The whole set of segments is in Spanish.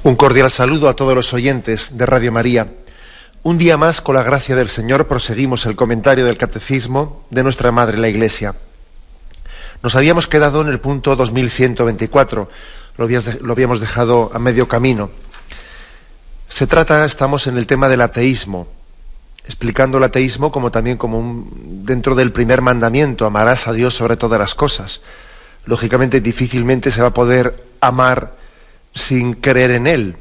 Un cordial saludo a todos los oyentes de Radio María. Un día más, con la gracia del Señor, proseguimos el comentario del Catecismo de nuestra Madre la Iglesia. Nos habíamos quedado en el punto 2124, lo habíamos dejado a medio camino. Estamos en el tema del ateísmo, explicando el ateísmo como también dentro del primer mandamiento: amarás a Dios sobre todas las cosas. Lógicamente, difícilmente se va a poder amar sin creer en Él.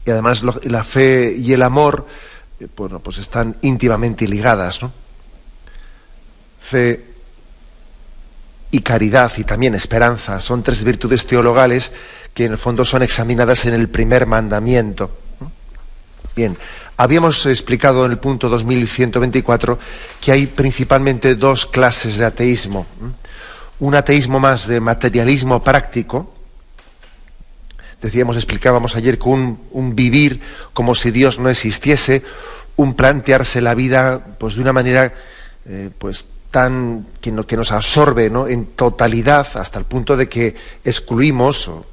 Y además la fe y el amor, pues están íntimamente ligadas, ¿no? Fe y caridad y también esperanza son tres virtudes teologales que en el fondo son examinadas en el primer mandamiento. Bien, habíamos explicado en el punto 2124 que hay principalmente dos clases de ateísmo. Un ateísmo más de materialismo práctico. Explicábamos ayer que un vivir como si Dios no existiese, un plantearse la vida pues de una manera que nos absorbe, ¿no?, en totalidad, hasta el punto de que excluimos o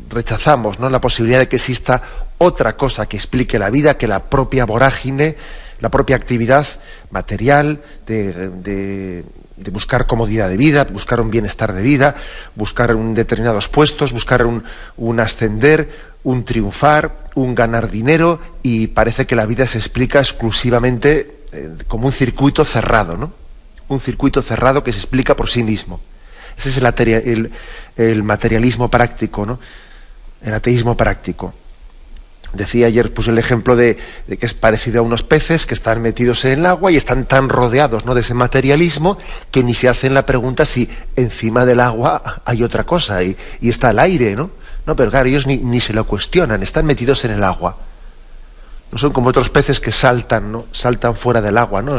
rechazamos, ¿no?, la posibilidad de que exista otra cosa que explique la vida que la propia vorágine, la propia actividad material de buscar comodidad de vida, buscar un bienestar de vida, buscar determinados puestos, buscar un ascender, un triunfar, un ganar dinero, y parece que la vida se explica exclusivamente como un circuito cerrado, ¿no? Un circuito cerrado que se explica por sí mismo. Ese es el materialismo práctico, ¿no? El ateísmo práctico. Decía ayer, puse el ejemplo de que es parecido a unos peces que están metidos en el agua y están tan rodeados, ¿no?, de ese materialismo, que ni se hacen la pregunta si encima del agua hay otra cosa y está el aire, ¿no? No, pero claro, ellos ni se lo cuestionan, están metidos en el agua. No son como otros peces que saltan, ¿no?, saltan fuera del agua, ¿no?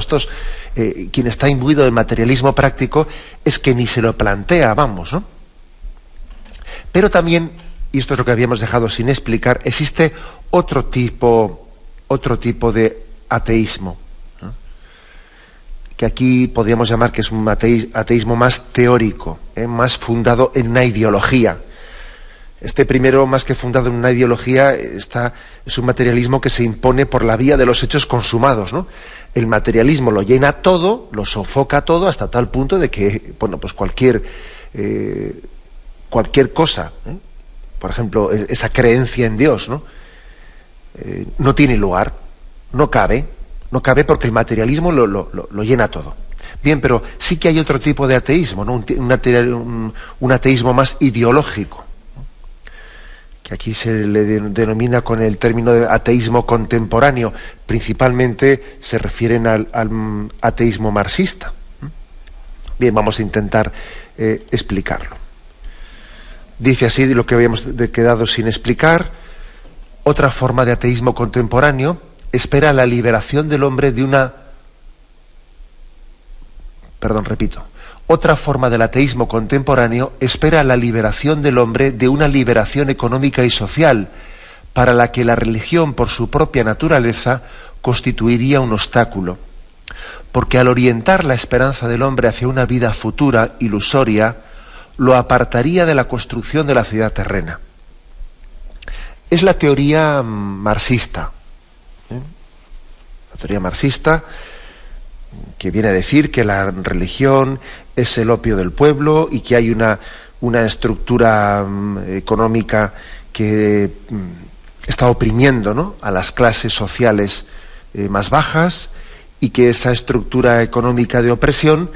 Quien está imbuido del materialismo práctico es que ni se lo plantea, vamos, ¿no? Pero también, y esto es lo que habíamos dejado sin explicar, existe otro tipo de ateísmo, ¿no?, que aquí podríamos llamar que es un ateísmo más teórico, más fundado en una ideología. Este primero, más que fundado en una ideología, es un materialismo que se impone por la vía de los hechos consumados, ¿no? El materialismo lo llena todo, lo sofoca todo, hasta tal punto de que, pues cualquier cosa, por ejemplo, esa creencia en Dios, ¿no?, no tiene lugar, no cabe porque el materialismo lo llena todo. Bien, pero sí que hay otro tipo de ateísmo, ¿no?, un ateísmo más ideológico, ¿no?, que aquí se le denomina con el término de ateísmo contemporáneo. Principalmente se refieren al ateísmo marxista. Bien, vamos a intentar explicarlo. Dice así lo que habíamos quedado sin explicar: otra forma de ateísmo contemporáneo espera la liberación del hombre de una... Otra forma del ateísmo contemporáneo espera la liberación del hombre de una liberación económica y social, para la que la religión, por su propia naturaleza, constituiría un obstáculo. Porque al orientar la esperanza del hombre hacia una vida futura, ilusoria, lo apartaría de la construcción de la ciudad terrena. Es la teoría marxista. La teoría marxista, que viene a decir que la religión es el opio del pueblo y que hay una estructura económica que está oprimiendo, ¿no?, a las clases sociales más bajas, y que esa estructura económica de opresión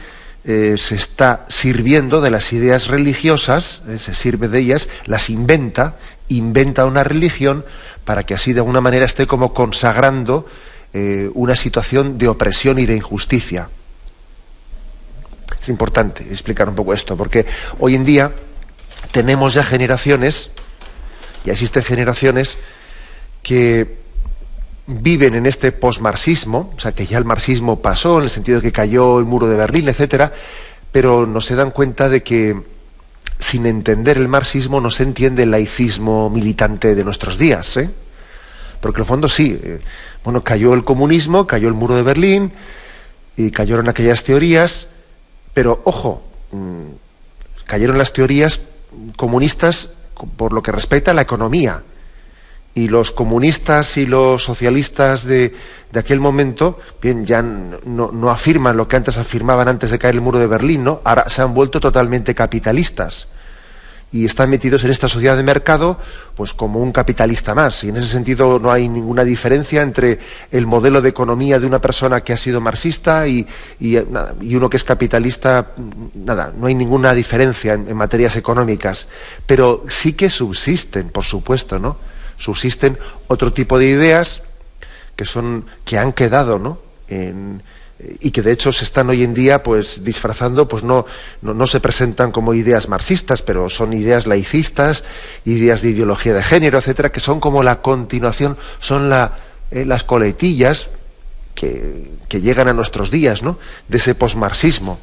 se está sirviendo de las ideas religiosas, se sirve de ellas, las inventa una religión para que así de alguna manera esté como consagrando una situación de opresión y de injusticia. Es importante explicar un poco esto, porque hoy en día tenemos ya generaciones, y existen generaciones que viven en este posmarxismo, o sea, que ya el marxismo pasó, en el sentido de que cayó el muro de Berlín, etcétera, pero no se dan cuenta de que sin entender el marxismo no se entiende el laicismo militante de nuestros días, porque en el fondo sí, cayó el comunismo, cayó el muro de Berlín y cayeron aquellas teorías, pero ojo, cayeron las teorías comunistas por lo que respecta a la economía. Y los comunistas y los socialistas de aquel momento, bien, ya no afirman lo que antes afirmaban antes de caer el muro de Berlín, ¿no? Ahora se han vuelto totalmente capitalistas y están metidos en esta sociedad de mercado, pues como un capitalista más. Y en ese sentido no hay ninguna diferencia entre el modelo de economía de una persona que ha sido marxista y uno que es capitalista. Nada, no hay ninguna diferencia en materias económicas, pero sí que subsisten, por supuesto, ¿no? Subsisten otro tipo de ideas que han quedado, ¿no? Y que de hecho se están hoy en día pues disfrazando, pues no se presentan como ideas marxistas, pero son ideas laicistas, ideas de ideología de género, etcétera, que son como la continuación, son las coletillas que llegan a nuestros días, ¿no? De ese posmarxismo.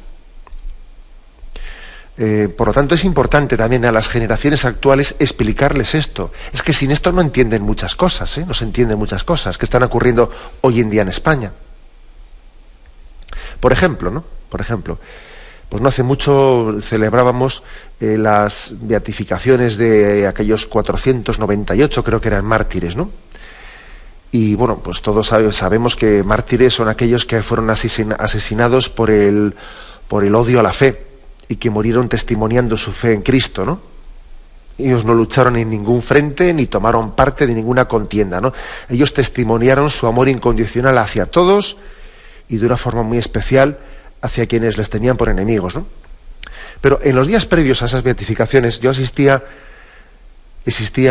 Por lo tanto, es importante también a las generaciones actuales explicarles esto. Es que sin esto no entienden muchas cosas, no se entienden muchas cosas que están ocurriendo hoy en día en España. Por ejemplo, pues no hace mucho celebrábamos las beatificaciones de aquellos 498, creo que eran mártires, ¿no? Y bueno, pues todos sabemos que mártires son aquellos que fueron asesinados por el odio a la fe, y que murieron testimoniando su fe en Cristo, ¿no? Ellos no lucharon en ningún frente ni tomaron parte de ninguna contienda, ¿no? Ellos testimoniaron su amor incondicional hacia todos y de una forma muy especial hacia quienes les tenían por enemigos, ¿no? Pero en los días previos a esas beatificaciones yo existía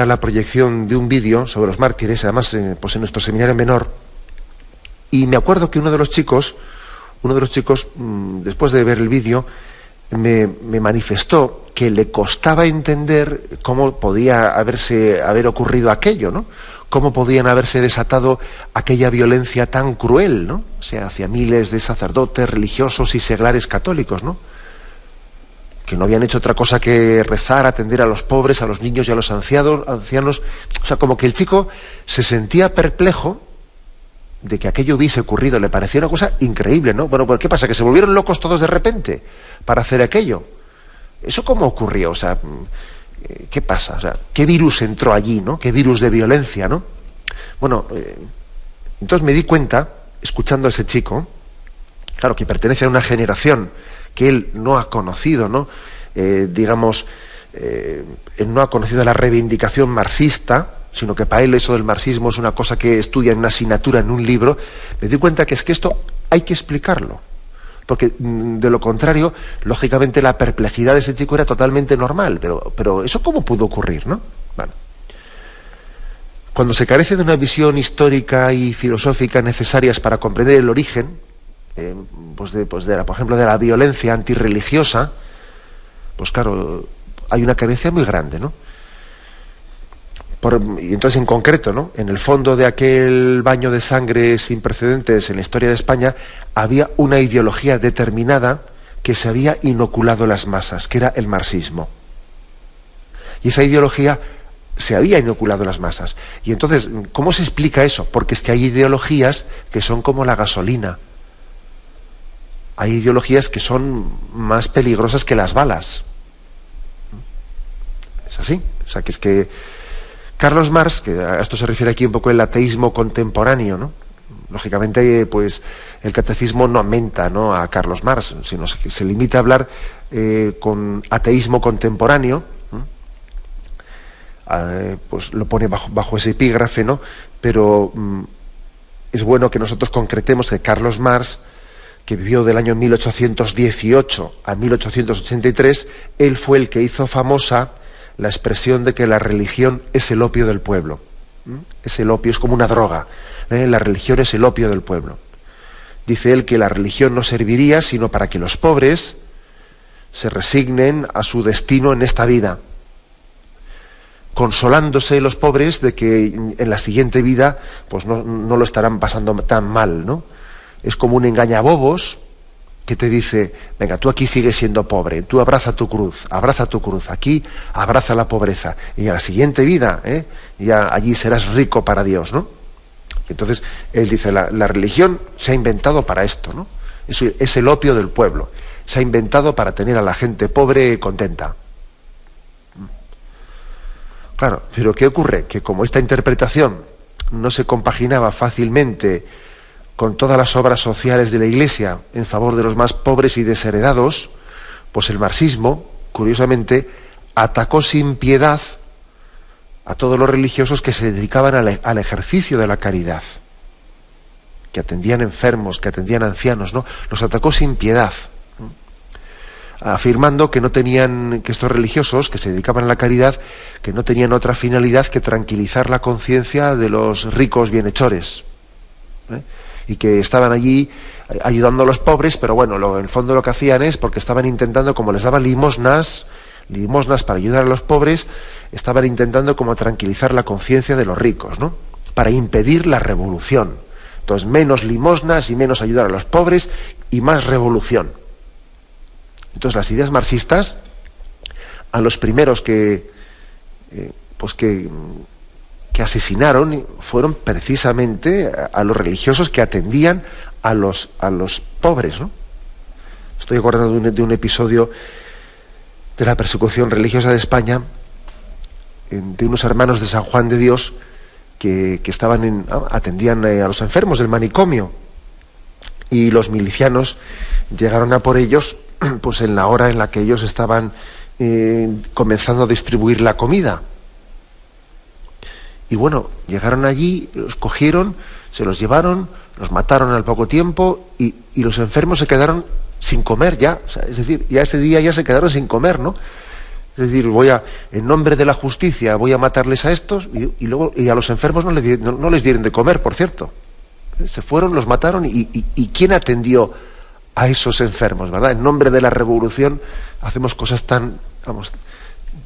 la proyección de un vídeo sobre los mártires, además pues en nuestro seminario menor, y me acuerdo que uno de los chicos, después de ver el vídeo, me manifestó que le costaba entender cómo podía haber ocurrido aquello, ¿no? Cómo podían haberse desatado aquella violencia tan cruel, ¿no? O sea, hacia miles de sacerdotes, religiosos y seglares católicos, ¿no? Que no habían hecho otra cosa que rezar, atender a los pobres, a los niños y a los ancianos. O sea, como que el chico se sentía perplejo de que aquello hubiese ocurrido, le parecía una cosa increíble, ¿no? Bueno, pues ¿qué pasa? ¿Que se volvieron locos todos de repente para hacer aquello? ¿Eso cómo ocurrió? O sea, ¿qué pasa? O sea, ¿qué virus entró allí, ¿no? ¿Qué virus de violencia, ¿no? Bueno, entonces me di cuenta, escuchando a ese chico, claro, que pertenece a una generación que él no ha conocido, ¿no? Él no ha conocido la reivindicación marxista, sino que para él eso del marxismo es una cosa que estudia en una asignatura, en un libro. Me di cuenta que es que esto hay que explicarlo, porque de lo contrario, lógicamente la perplejidad de ese chico era totalmente normal, pero ¿eso cómo pudo ocurrir, no? Bueno. Cuando se carece de una visión histórica y filosófica necesarias para comprender el origen, por ejemplo, de la violencia antirreligiosa, pues claro, hay una carencia muy grande, ¿no? Y entonces, en concreto, ¿no? En el fondo de aquel baño de sangre sin precedentes en la historia de España, había una ideología determinada que se había inoculado a las masas, que era el marxismo. Y esa ideología se había inoculado a las masas. Y entonces, ¿cómo se explica eso? Porque es que hay ideologías que son como la gasolina. Hay ideologías que son más peligrosas que las balas. Es así. O sea, que es que Carlos Marx, que a esto se refiere aquí un poco el ateísmo contemporáneo, ¿no? Lógicamente, pues el catecismo no aumenta, ¿no?, a Carlos Marx, sino que se limita a hablar con ateísmo contemporáneo, pues lo pone bajo ese epígrafe, ¿no? Pero es bueno que nosotros concretemos que Carlos Marx, que vivió del año 1818 a 1883, él fue el que hizo famosa la expresión de que la religión es el opio del pueblo. Es el opio, es como una droga. La religión es el opio del pueblo. Dice él que la religión no serviría sino para que los pobres se resignen a su destino en esta vida, consolándose los pobres de que en la siguiente vida pues no lo estarán pasando tan mal, ¿no? Es como un engañabobos que te dice, venga, tú aquí sigues siendo pobre, tú abraza tu cruz, aquí abraza la pobreza, y a la siguiente vida, ya allí serás rico para Dios, ¿no? Entonces, él dice, la religión se ha inventado para esto, ¿no? Es el opio del pueblo, se ha inventado para tener a la gente pobre contenta. Claro, pero ¿qué ocurre? Que como esta interpretación no se compaginaba fácilmente con todas las obras sociales de la Iglesia en favor de los más pobres y desheredados, pues el marxismo, curiosamente, atacó sin piedad a todos los religiosos que se dedicaban al ejercicio de la caridad, que atendían enfermos, que atendían ancianos, ¿no? Los atacó sin piedad, afirmando que no tenían, que estos religiosos que se dedicaban a la caridad, que no tenían otra finalidad que tranquilizar la conciencia de los ricos bienhechores, ¿eh? Y que estaban allí ayudando a los pobres, pero bueno, en el fondo lo que hacían es, porque estaban intentando, como les daban limosnas para ayudar a los pobres, estaban intentando como tranquilizar la conciencia de los ricos, ¿no? Para impedir la revolución. Entonces, menos limosnas y menos ayudar a los pobres y más revolución. Entonces, las ideas marxistas, a los primeros que asesinaron fueron precisamente a los religiosos que atendían a los pobres, ¿no? Estoy acordando de un episodio de la persecución religiosa de España, de unos hermanos de San Juan de Dios que atendían a los enfermos del manicomio, y los milicianos llegaron a por ellos pues en la hora en la que ellos estaban comenzando a distribuir la comida. Y bueno, llegaron allí, los cogieron, se los llevaron, los mataron al poco tiempo y los enfermos se quedaron sin comer ya. O sea, es decir, ya ese día ya se quedaron sin comer, ¿no? Es decir, en nombre de la justicia, voy a matarles a estos y luego a los enfermos no les dieron de comer, por cierto. Se fueron, los mataron y ¿quién atendió a esos enfermos, verdad? En nombre de la revolución hacemos cosas tan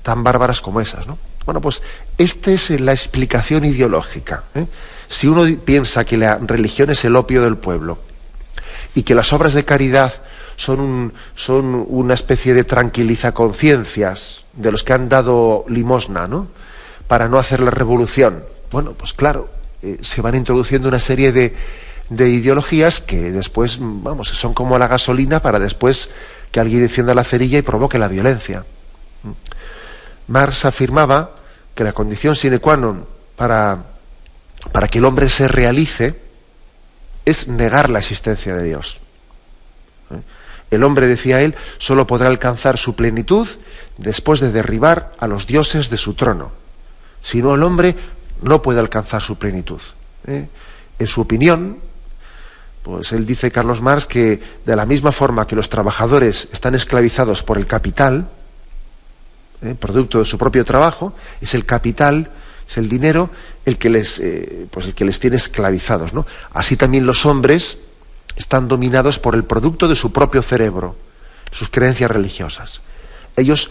bárbaras como esas, ¿no? Bueno, pues esta es la explicación ideológica, ¿eh? Si uno piensa que la religión es el opio del pueblo y que las obras de caridad son una especie de tranquilizaconciencias de los que han dado limosna, ¿no?, para no hacer la revolución, bueno, pues claro, se van introduciendo una serie de ideologías que después, son como la gasolina para después que alguien encienda la cerilla y provoque la violencia. Marx afirmaba que la condición sine qua non para que el hombre se realice es negar la existencia de Dios. El hombre, decía él, solo podrá alcanzar su plenitud después de derribar a los dioses de su trono. Si no, el hombre no puede alcanzar su plenitud. En su opinión, pues él dice, Carlos Marx, que de la misma forma que los trabajadores están esclavizados por el capital, producto de su propio trabajo, es el capital, es el dinero el que les tiene esclavizados, ¿no? Así también los hombres están dominados por el producto de su propio cerebro, sus creencias religiosas. Ellos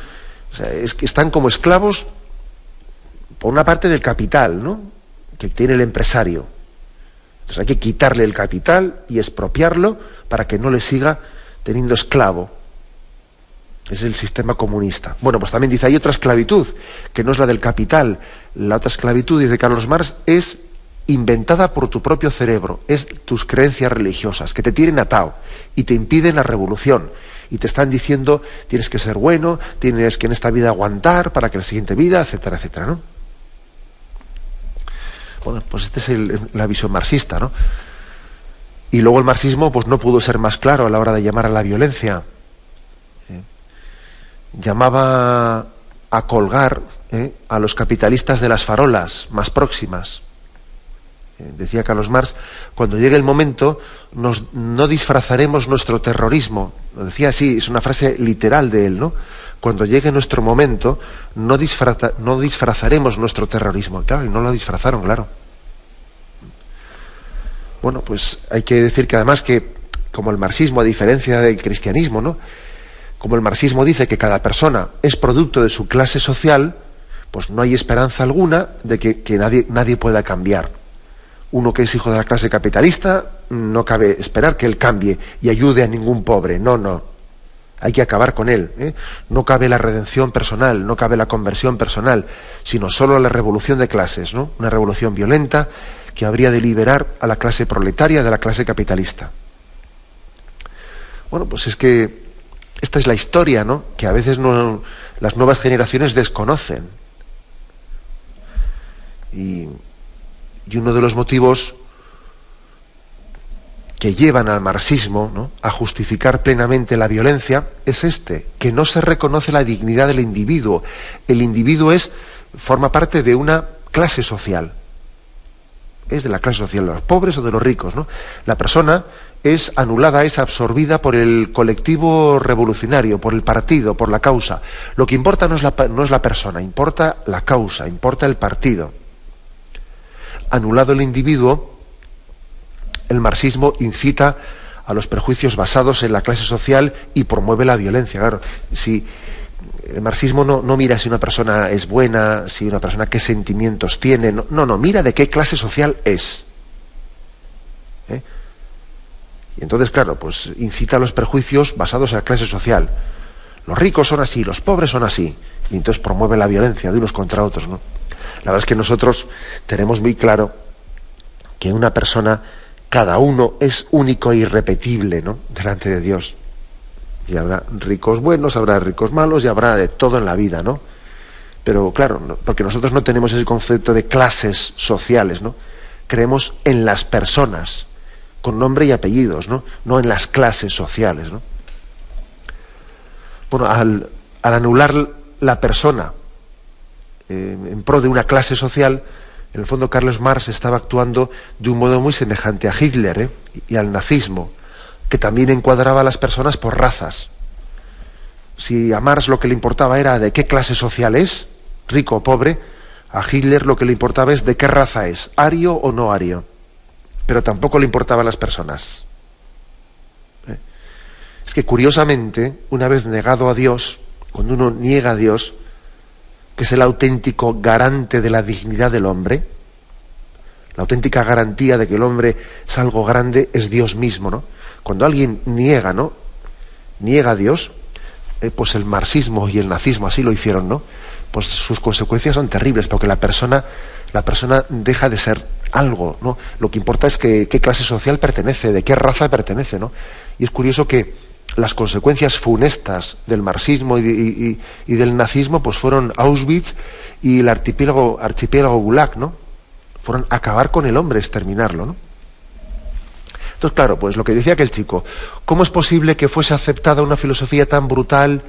están como esclavos, por una parte, del capital, ¿no?, que tiene el empresario. Entonces hay que quitarle el capital y expropiarlo para que no le siga teniendo esclavo. Es el sistema comunista. Bueno, pues también dice, hay otra esclavitud, que no es la del capital. La otra esclavitud, dice Carlos Marx, es inventada por tu propio cerebro, es tus creencias religiosas, que te tienen atado y te impiden la revolución. Y te están diciendo, tienes que ser bueno, tienes que en esta vida aguantar para que en la siguiente vida, etcétera, etcétera, ¿no? Bueno, pues esta es la visión marxista, ¿no? Y luego el marxismo pues no pudo ser más claro a la hora de llamar a la violencia. Llamaba a colgar a los capitalistas de las farolas más próximas. Decía Carlos Marx, cuando llegue el momento no disfrazaremos nuestro terrorismo. Lo decía así, es una frase literal de él, ¿no? Cuando llegue nuestro momento no disfrazaremos nuestro terrorismo. Claro, y no lo disfrazaron, claro. Bueno, pues hay que decir que además que, como el marxismo, a diferencia del cristianismo, ¿no?, como el marxismo dice que cada persona es producto de su clase social, pues no hay esperanza alguna de que nadie pueda cambiar. Uno que es hijo de la clase capitalista, no cabe esperar que él cambie y ayude a ningún pobre. No. Hay que acabar con él. No cabe la redención personal, no cabe la conversión personal, sino solo la revolución de clases, ¿no? Una revolución violenta que habría de liberar a la clase proletaria de la clase capitalista. Bueno, pues es que esta es la historia, ¿no?, que a veces las nuevas generaciones desconocen. Y uno de los motivos que llevan al marxismo, ¿no?, a justificar plenamente la violencia es que no se reconoce la dignidad del individuo. El individuo forma parte de una clase social. Es de la clase social, de los pobres o de los ricos, ¿no? La persona es anulada, es absorbida por el colectivo revolucionario, por el partido, por la causa. Lo que importa no es la persona, importa la causa, importa el partido. Anulado el individuo, el marxismo incita a los prejuicios basados en la clase social y promueve la violencia. Claro, si el marxismo no mira si una persona es buena, si una persona qué sentimientos tiene, no, mira de qué clase social es. Y entonces, claro, pues incita a los prejuicios basados en la clase social. Los ricos son así, los pobres son así. Y entonces promueve la violencia de unos contra otros, ¿no? La verdad es que nosotros tenemos muy claro que una persona, cada uno es único e irrepetible, ¿no?, delante de Dios. Y habrá ricos buenos, habrá ricos malos y habrá de todo en la vida, ¿no? Pero claro, porque nosotros no tenemos ese concepto de clases sociales, ¿no? Creemos en las personas, con nombre y apellidos, ¿no? No en las clases sociales, ¿no? Bueno, al anular la persona en pro de una clase social, en el fondo Karl Marx estaba actuando de un modo muy semejante a Hitler y al nazismo, que también encuadraba a las personas por razas. Si a Marx lo que le importaba era de qué clase social es, rico o pobre, a Hitler lo que le importaba es de qué raza es, ario o no ario. Pero tampoco le importaban las personas. Es que curiosamente, una vez negado a Dios, cuando uno niega a Dios, que es el auténtico garante de la dignidad del hombre, la auténtica garantía de que el hombre es algo grande, es Dios mismo, ¿no? Cuando alguien niega a Dios, pues el marxismo y el nazismo así lo hicieron, ¿no? Pues sus consecuencias son terribles, porque la persona deja de ser algo, ¿no? Lo que importa es qué clase social pertenece, de qué raza pertenece, ¿no? Y es curioso que las consecuencias funestas del marxismo y del nazismo pues fueron Auschwitz y el archipiélago Gulag, ¿no? Fueron acabar con el hombre, exterminarlo, ¿no? Entonces, claro, pues lo que decía aquel chico, ¿cómo es posible que fuese aceptada una filosofía tan brutal,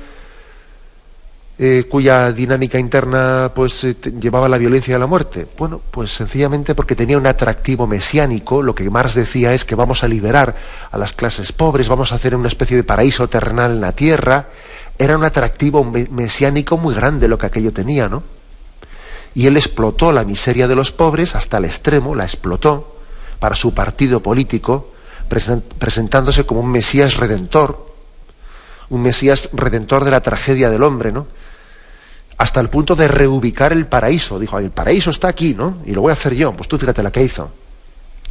cuya dinámica interna pues llevaba a la violencia y a la muerte? Bueno, pues sencillamente porque tenía un atractivo mesiánico. Lo que Marx decía es que vamos a liberar a las clases pobres, vamos a hacer una especie de paraíso terrenal en la tierra. Era un atractivo mesiánico muy grande lo que aquello tenía, ¿no? Y él explotó la miseria de los pobres hasta el extremo, la explotó para su partido político, presentándose como un Mesías redentor de la tragedia del hombre, ¿no? Hasta el punto de reubicar el paraíso. Dijo, el paraíso está aquí, ¿no? Y lo voy a hacer yo. Pues tú fíjate la que hizo.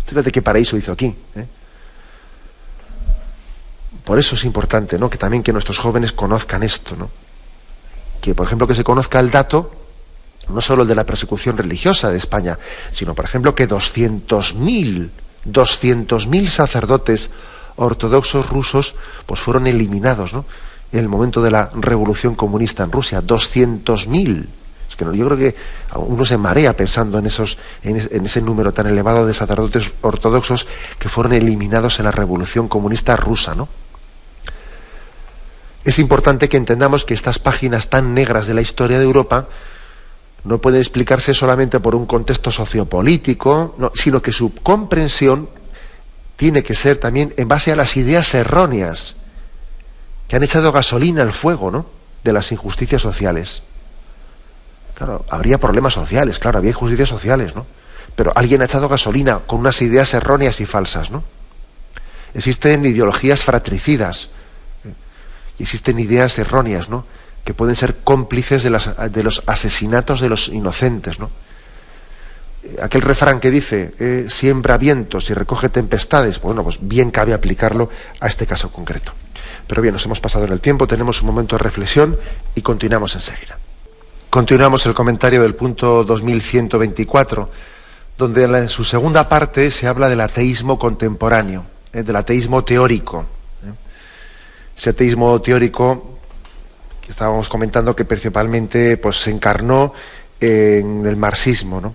Fíjate qué paraíso hizo aquí, ¿eh? Por eso es importante, ¿no?, que también que nuestros jóvenes conozcan esto, ¿no? Que, por ejemplo, que se conozca el dato, no solo el de la persecución religiosa de España, sino, por ejemplo, que 200.000 sacerdotes ortodoxos rusos pues fueron eliminados, ¿no?, en el momento de la revolución comunista en Rusia. 200.000. Es que yo creo que uno se marea pensando en ese número tan elevado de sacerdotes ortodoxos que fueron eliminados en la revolución comunista rusa, ¿no? Es importante que entendamos que estas páginas tan negras de la historia de Europa no pueden explicarse solamente por un contexto sociopolítico, no, sino que su comprensión tiene que ser también en base a las ideas erróneas que han echado gasolina al fuego, ¿no?, de las injusticias sociales. Claro, habría problemas sociales, claro, había injusticias sociales, ¿no? Pero alguien ha echado gasolina con unas ideas erróneas y falsas, ¿no? Existen ideologías fratricidas, y existen ideas erróneas, ¿no?, que pueden ser cómplices de los asesinatos de los inocentes, ¿no? Aquel refrán que dice, siembra vientos y recoge tempestades, bueno, pues bien cabe aplicarlo a este caso concreto. Pero bien, nos hemos pasado en el tiempo, tenemos un momento de reflexión y continuamos enseguida. Continuamos el comentario del punto 2124, donde en su segunda parte se habla del ateísmo contemporáneo, del ateísmo teórico. Ese ateísmo teórico que estábamos comentando que principalmente pues se encarnó en el marxismo, ¿no?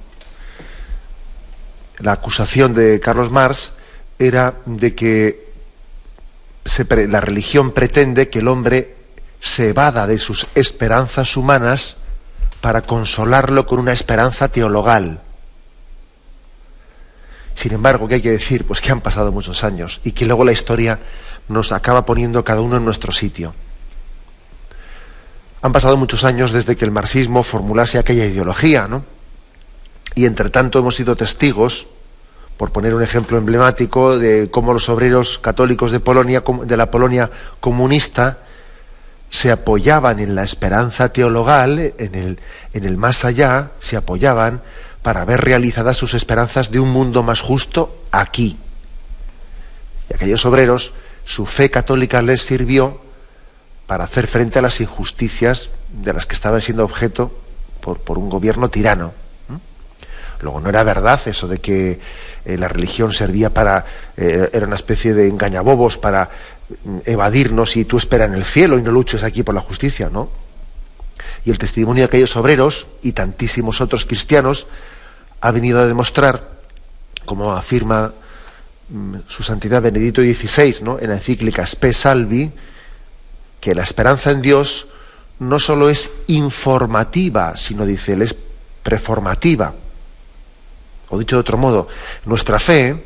la acusación de Carlos Marx era de que la religión pretende que el hombre se evada de sus esperanzas humanas para consolarlo con una esperanza teologal. Sin embargo, ¿qué hay que decir? Pues que han pasado muchos años y que luego la historia nos acaba poniendo cada uno en nuestro sitio. Han pasado muchos años desde que el marxismo formulase aquella ideología, ¿no? Y entre tanto hemos sido testigos, por poner un ejemplo emblemático, de cómo los obreros católicos de Polonia, de la Polonia comunista, se apoyaban en la esperanza teologal, en el más allá, se apoyaban para ver realizadas sus esperanzas de un mundo más justo aquí. Y aquellos obreros, su fe católica les sirvió para hacer frente a las injusticias de las que estaban siendo objeto por un gobierno tirano. Luego no era verdad eso de que la religión servía era una especie de engañabobos para evadirnos y tú espera en el cielo y no luches aquí por la justicia, ¿no? Y el testimonio de aquellos obreros y tantísimos otros cristianos ha venido a demostrar, como afirma su santidad Benedicto XVI, ¿no?, en la encíclica Spe Salvi, que la esperanza en Dios no solo es informativa, sino, dice él, es preformativa. O dicho de otro modo, nuestra fe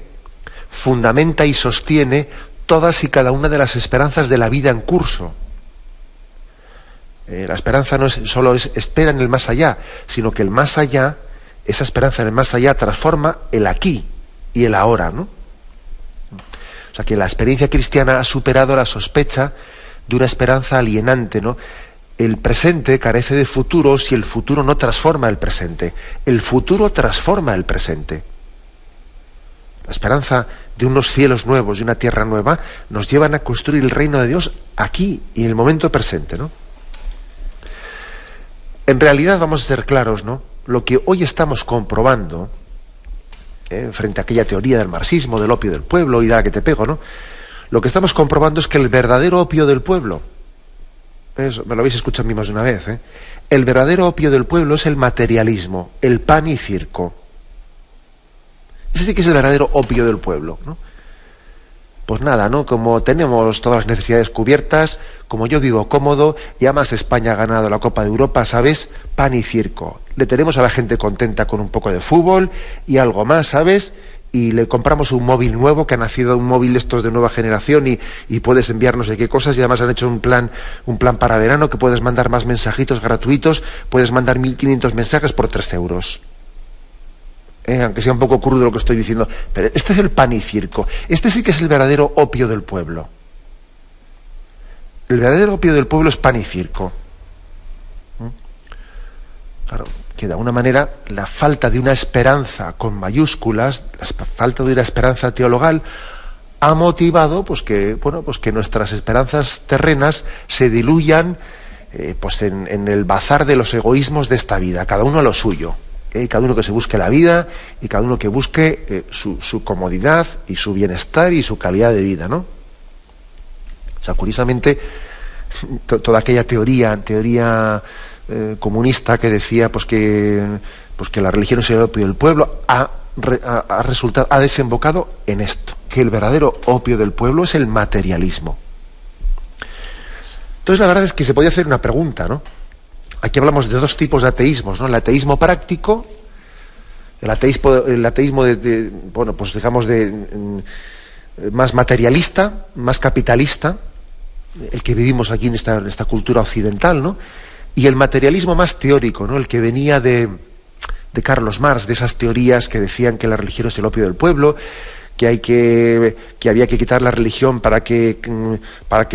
fundamenta y sostiene todas y cada una de las esperanzas de la vida en curso. La esperanza no solo es espera en el más allá, sino que el más allá, esa esperanza en el más allá transforma el aquí y el ahora, ¿no? O sea que la experiencia cristiana ha superado la sospecha de una esperanza alienante, ¿no? El presente carece de futuro si el futuro no transforma el presente. El futuro transforma el presente. La esperanza de unos cielos nuevos y una tierra nueva nos llevan a construir el reino de Dios aquí y en el momento presente, ¿no? En realidad, vamos a ser claros, ¿no? Lo que hoy estamos comprobando, frente a aquella teoría del marxismo, del opio del pueblo y de la que te pego, ¿no? Lo que estamos comprobando es que el verdadero opio del pueblo, eso me lo habéis escuchado a mí más de una vez, el verdadero opio del pueblo es el materialismo, el pan y circo. Ese sí que es el verdadero opio del pueblo, ¿no? Pues nada, ¿no? Como tenemos todas las necesidades cubiertas, como yo vivo cómodo, y además España ha ganado la Copa de Europa, ¿sabes? Pan y circo. Le tenemos a la gente contenta con un poco de fútbol y algo más, ¿sabes? Y le compramos un móvil nuevo, que ha nacido un móvil estos de nueva generación y puedes enviar no sé qué cosas, y además han hecho un plan para verano que puedes mandar más mensajitos gratuitos, puedes mandar 1.500 mensajes por 3 euros. Aunque sea un poco crudo lo que estoy diciendo, pero este es el pan y circo. Este sí que es el verdadero opio del pueblo. El verdadero opio del pueblo es pan y circo. Claro, que de alguna manera la falta de una esperanza con mayúsculas, la falta de una esperanza teologal, ha motivado pues que nuestras esperanzas terrenas se diluyan en el bazar de los egoísmos de esta vida, cada uno a lo suyo. Cada uno que se busque la vida y cada uno que busque su comodidad y su bienestar y su calidad de vida, ¿no? O sea, curiosamente, toda aquella teoría comunista que decía que la religión es el opio del pueblo ha desembocado en esto, que el verdadero opio del pueblo es el materialismo. Entonces la verdad es que se podía hacer una pregunta, ¿no? Aquí hablamos de 2 tipos de ateísmos, ¿no? El ateísmo práctico, el ateísmo más materialista, más capitalista, el que vivimos aquí en esta cultura occidental, ¿no? Y el materialismo más teórico, ¿no? El que venía de Carlos Marx, de esas teorías que decían que la religión es el opio del pueblo, que había que quitar la religión para que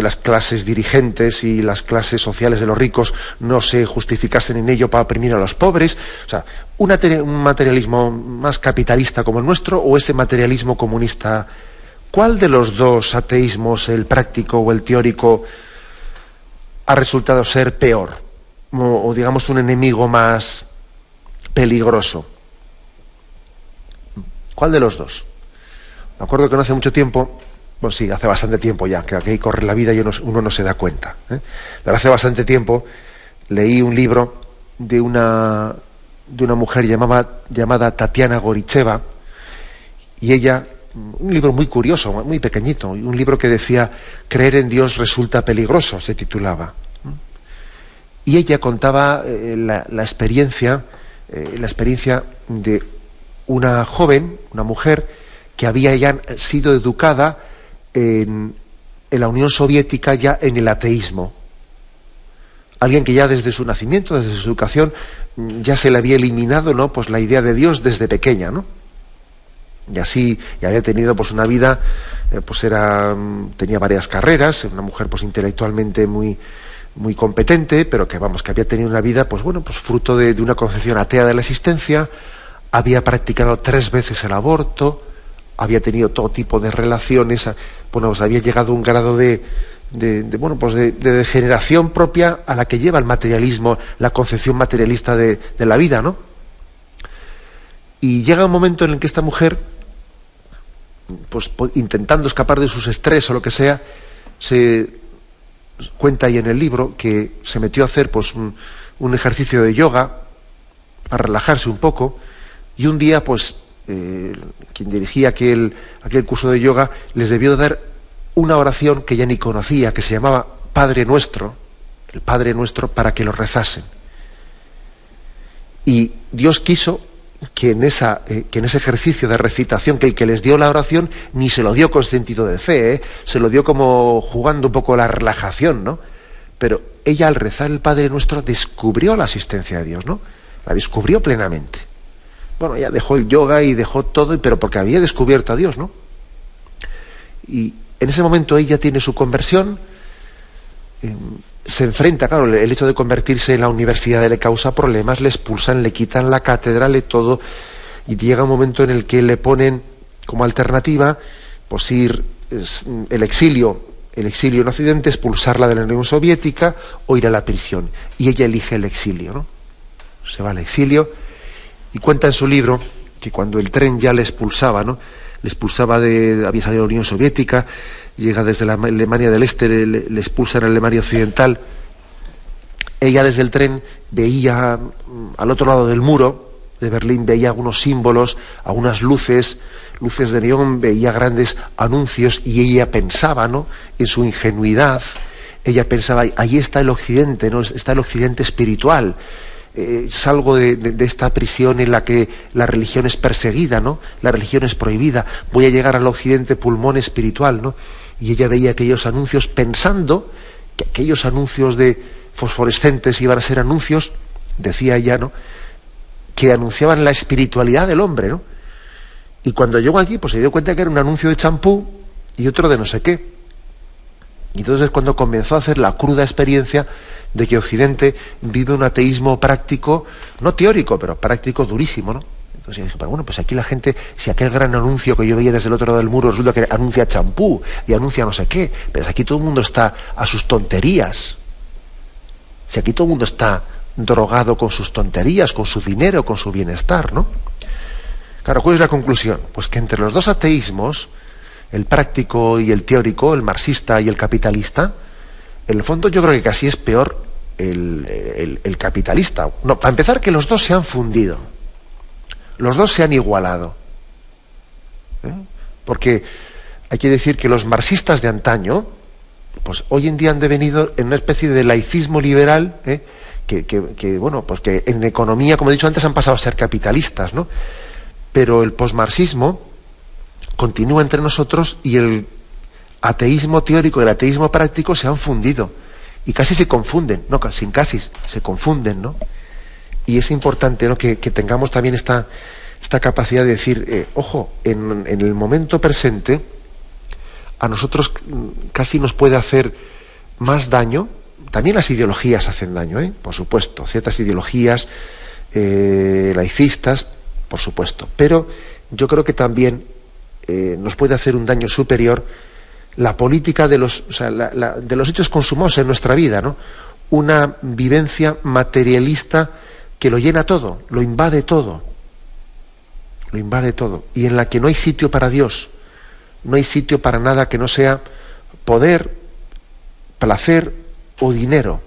las clases dirigentes y las clases sociales de los ricos no se justificasen en ello para oprimir a los pobres. O sea, un materialismo más capitalista como el nuestro, o ese materialismo comunista. ¿Cuál de los 2 ateísmos, el práctico o el teórico, ha resultado ser peor? O digamos un enemigo más peligroso. ¿Cuál de los 2? Me acuerdo que no hace mucho tiempo, bueno sí, hace bastante tiempo ya, que aquí corre la vida y uno no se da cuenta, pero hace bastante tiempo leí un libro de una mujer llamada Tatiana Goricheva, Y ella, un libro muy curioso, muy pequeñito, un libro que decía "Creer en Dios resulta peligroso", se titulaba. Y ella contaba la experiencia de una joven, una mujer, que había ya sido educada en la Unión Soviética ya en el ateísmo. Alguien que ya desde su nacimiento, desde su educación, ya se le había eliminado, ¿no?, pues la idea de Dios desde pequeña, ¿no? Y así, y había tenido pues una vida, tenía varias carreras, una mujer pues intelectualmente muy competente, pero que había tenido una vida pues fruto de una concepción atea de la existencia, había practicado 3 veces el aborto, había tenido todo tipo de relaciones, había llegado a un grado de degeneración propia a la que lleva el materialismo, la concepción materialista de la vida, ¿no? Y llega un momento en el que esta mujer, intentando escapar de sus estrés o lo que sea, se cuenta ahí en el libro que se metió a hacer un ejercicio de yoga para relajarse un poco, y un día quien dirigía aquel curso de yoga les debió dar una oración que ella ni conocía, que se llamaba Padre Nuestro, el Padre Nuestro, para que lo rezasen. Y Dios quiso que en ese ejercicio de recitación, que el que les dio la oración ni se lo dio con sentido de fe, se lo dio como jugando un poco la relajación, ¿no? Pero ella, al rezar el Padre Nuestro, descubrió la asistencia de Dios, ¿no? La descubrió plenamente. Bueno, ella dejó el yoga y dejó todo, pero porque había descubierto a Dios, ¿no? Y en ese momento ella tiene su conversión, se enfrenta, claro, el hecho de convertirse en la universidad le causa problemas, le expulsan, le quitan la cátedra, le todo, y llega un momento en el que le ponen como alternativa ir el exilio en Occidente, expulsarla de la Unión Soviética o ir a la prisión. Y ella elige el exilio, ¿no? Se va al exilio y cuenta en su libro que cuando el tren ya le expulsaba, ¿no?, había salido de la Unión Soviética, llega desde la Alemania del Este, le expulsan a la Alemania Occidental. Ella desde el tren veía al otro lado del muro de Berlín, veía algunos símbolos, algunas luces de neón, veía grandes anuncios, y ella pensaba, ¿no?, en su ingenuidad, ella pensaba, ahí está el Occidente, ¿no?, está el Occidente espiritual. Salgo de esta prisión en la que la religión es perseguida, ¿no?, la religión es prohibida, voy a llegar al Occidente pulmón espiritual, ¿no? Y ella veía aquellos anuncios pensando que aquellos anuncios de fosforescentes iban a ser anuncios, decía ella, ¿no?, que anunciaban la espiritualidad del hombre, ¿no? Y cuando llegó allí, se dio cuenta que era un anuncio de champú y otro de no sé qué. Y entonces es cuando comenzó a hacer la cruda experiencia de que Occidente vive un ateísmo práctico, no teórico, pero práctico durísimo, ¿no? Entonces yo dije, pero bueno, pues aquí la gente, si aquel gran anuncio que yo veía desde el otro lado del muro resulta que anuncia champú y anuncia no sé qué, pero aquí todo el mundo está a sus tonterías. Si aquí todo el mundo está drogado con sus tonterías, con su dinero, con su bienestar, ¿no? Claro, ¿cuál es la conclusión? Pues que entre los dos ateísmos, el práctico y el teórico, el marxista y el capitalista, en el fondo yo creo que casi es peor el capitalista. No, para empezar, que los dos se han fundido, los dos se han igualado, porque hay que decir que los marxistas de antaño, pues hoy en día han devenido en una especie de laicismo liberal, que en economía, como he dicho antes, han pasado a ser capitalistas, ¿no? Pero el posmarxismo continúa entre nosotros y el ateísmo teórico y el ateísmo práctico se han fundido y casi se confunden, se confunden, ¿no? Y es importante, ¿no?, que tengamos también esta capacidad de decir, ojo, en el momento presente a nosotros casi nos puede hacer más daño. También las ideologías hacen daño, por supuesto, ciertas ideologías laicistas, por supuesto, pero yo creo que también nos puede hacer un daño superior la política de los hechos consumados en nuestra vida, ¿no? Una vivencia materialista que lo llena todo, lo invade todo, y en la que no hay sitio para Dios, no hay sitio para nada que no sea poder, placer o dinero,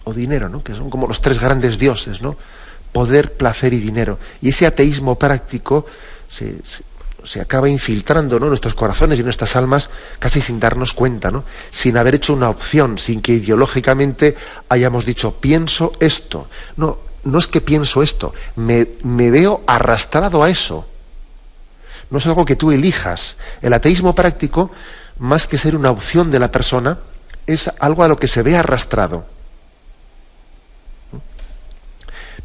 ¿no?, que son como los 3 grandes dioses, ¿no? Poder, placer y dinero. Y ese ateísmo práctico se acaba infiltrando, ¿no?, nuestros corazones y nuestras almas casi sin darnos cuenta, ¿no?, sin haber hecho una opción, sin que ideológicamente hayamos dicho pienso esto. No, no es que pienso esto, me veo arrastrado a eso. No es algo que tú elijas. El ateísmo práctico, más que ser una opción de la persona, es algo a lo que se ve arrastrado.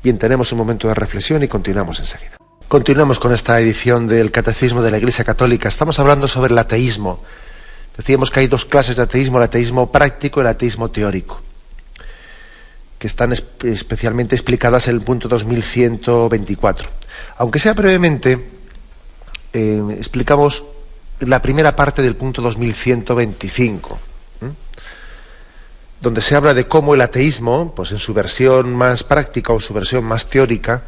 Bien, tenemos un momento de reflexión y continuamos enseguida. Continuamos con esta edición del Catecismo de la Iglesia Católica. Estamos hablando sobre el ateísmo. Decíamos que hay dos clases de ateísmo, el ateísmo práctico y el ateísmo teórico, que están especialmente explicadas en el punto 2124. Aunque sea brevemente, explicamos la primera parte del punto 2125, donde se habla de cómo el ateísmo, pues en su versión más práctica o su versión más teórica,